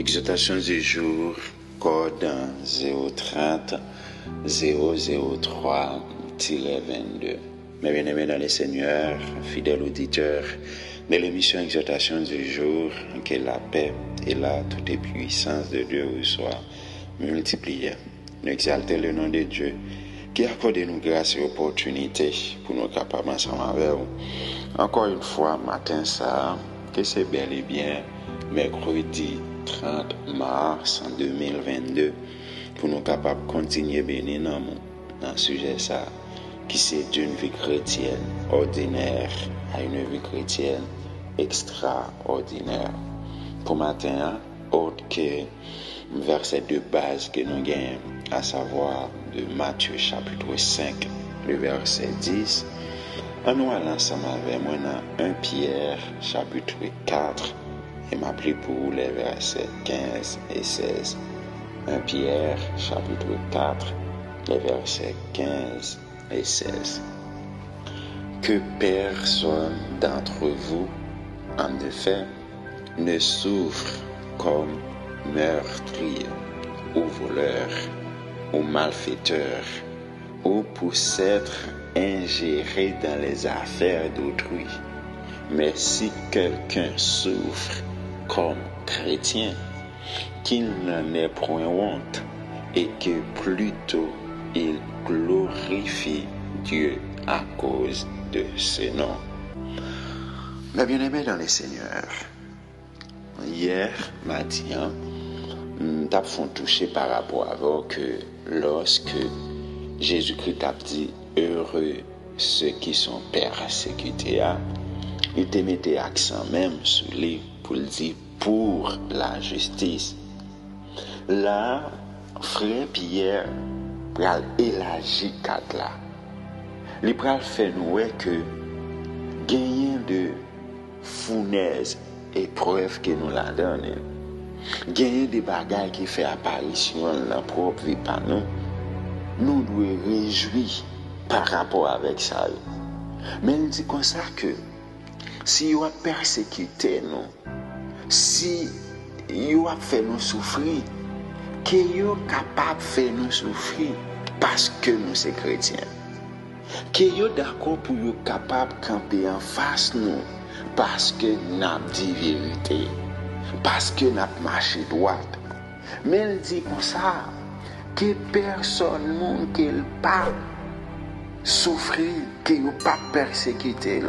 Exhortation du jour, code 030 003-22. Mes bien-aimés dans les seigneurs, fidèles auditeurs de l'émission Exhortation du jour, que la paix et la toute puissance de Dieu vous soit multipliée. Nous exaltons le nom de Dieu qui accorde nous grâce et opportunité pour nous capables ensemble avec vous. Encore une fois, matin ça, que c'est bel et bien mercredi 30 mars 2022 pour nous capables de continuer bénir dans le sujet ça qui c'est d'une vie chrétienne ordinaire à une vie chrétienne extraordinaire. Pour matin, autre que verset de base que nous gagnons, à savoir de Matthieu chapitre 5, le verset 10, nous allons ensemble avec moi dans 1 Pierre chapitre 4 et m'appeler pour les versets 15 et 16. 1 Pierre chapitre 4, les versets 15 et 16. Que personne d'entre vous, en effet, ne souffre comme meurtrier ou voleur ou malfaiteur ou pour s'être ingéré dans les affaires d'autrui. Mais si quelqu'un souffre comme chrétien, qu'il n'en ait point honte et que plutôt il glorifie Dieu à cause de ce nom. Mes bien-aimés dans les seigneurs, hier matin, nous avons touché par rapport à que lorsque Jésus-Christ a dit heureux ceux qui sont persécutés, il te mettait accent même sur lui pour le dire pour la justice. Là, frère Pierre pral élargi cadre là. Il pral fait nous que gagner de fournaises épreuves que nous la donne. Gagner des bagages qui fait apparition dans la propre vie par nous. Nous devons réjouir par rapport avec ça. Mais il dit comme ça que si vous persécuté nous, si vous fait nous souffrir, que vous capable de faire nous souffrir parce que nous sommes chrétiens. Que vous d'accord pour vous capable de camper en face nous parce que nous avons dit vérité, parce que nous avons marché droite. Mais il dit comme ça, que personne ne peut pas souffrir, que vous pas persécuter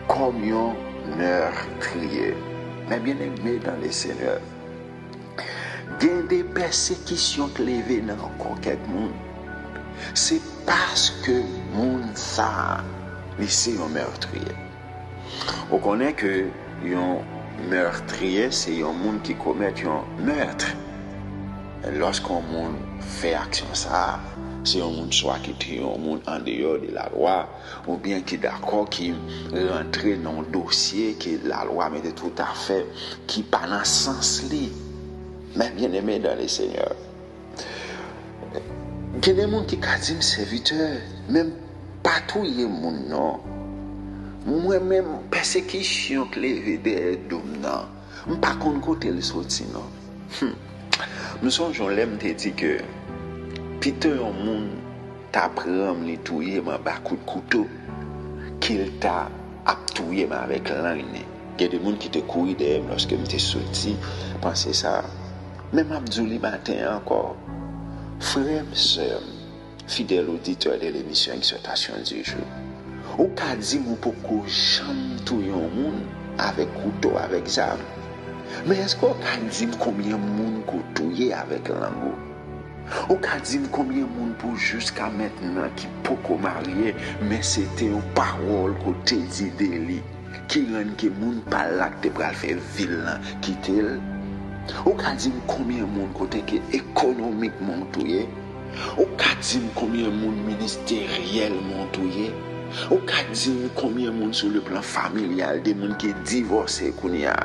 comme un meurtrier. Mais bien aimé dans les seigneurs, il y a des persécutions qui lèvent dans conquête monde. C'est parce que monde ça, c'est un meurtrier. On connaît que un meurtrier, c'est un monde qui commet un meurtre. Et lorsqu'un monde fait action ça, c'est un monde soit qui tue un monde en dehors de la loi, ou bien qui d'accord qui rentre dans un dossier que la loi met tout à fait, qui pas dans sens li. Mais bien aimé dans les seigneurs, il y a des gens qui dit serviteur, même pas tout le monde non. Moi-même persécution que les des dom non, je pas contre côté le sorti non. Nous sommes l'aime te dit que Peter un monde t'a prend li touyer ma ba coup de couteau qu'il t'a touyer avec langue. Il y a des gens qui te courir derrière lorsque me t'es sorti penser ça. Même Abdouli matin encore. Frères et sœurs, fidèles auditeurs de l'émission Exhortation du jour. Ou ka di mou pou ko jam touye un monde avec couteau avec zam. Mais est-ce qu'on ka di combien monde ko touye avec langue? Ou ka di combien monde pour jusqu'à maintenant qui poko marié mais c'était une parole ko te di de li qui rend que monde pas là te pral faire ville quitter. Ou ka di combien monde côté que économiquement touye? Ou ka di combien monde ministériellement touye? Ou ka di combien monde sur le plan familial des monde qui divorcé kounya?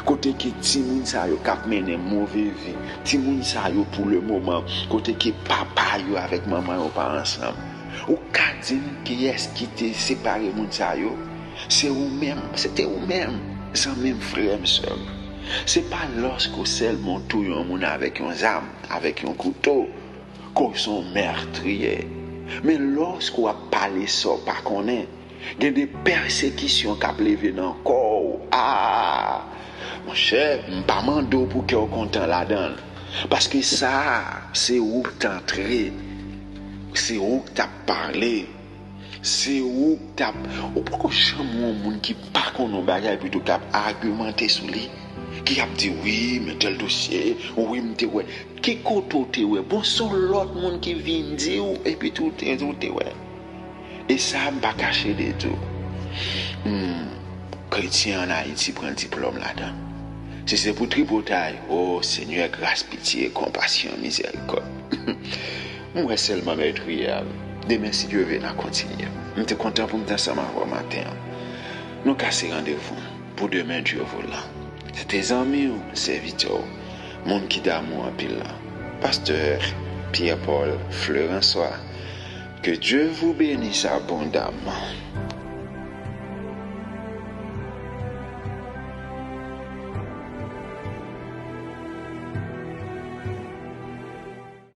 Côté que ti moun sa yo k'ap mène mauvais vie, ti moun sa yo pour le moment, côté que papa yo avec maman yo pas ensemble. Ou ka di qui est-ce qui te séparé moun sa yo? C'est ou même, c'était ou même, sans même frère et sœur. C'est pas lorsque seulement tout le monde avec une arme, avec un couteau, qu'on sont meurtriers. Mais lorsqu'on a parlé ça, pas qu'on est, il y a des persécutions qui ont levé dans le corps. Ah, mon cher, je ne pas mando pour que vous content là-dedans. Parce que ça, c'est où tu es entré. C'est où tu as parlé. C'est où tu as... Pourquoi jamais un monde qui pas qu'on a bagay plutôt qu'à argumenter sur lui, qui a dit oui, mais tel dossier, oui, mais ouais. Qui côté ouais, bon, son l'autre monde qui vient dire et puis tout est ouais. Et ça, pas caché de tout. Chrétien en Haïti prend un diplôme là-dedans. Si c'est pour tripotaille, oh Seigneur, grâce, pitié, compassion, miséricorde. Moi seulement maître hier. Demain, si Dieu veut, on continue. Je suis content pour me dire ça matin. Nous cassons rendez-vous pour demain, Dieu voulant. C'est tes amis, serviteurs, monde qui d'amour en pile. Pasteur Pierre-Paul Fleurensois. Que Dieu vous bénisse abondamment.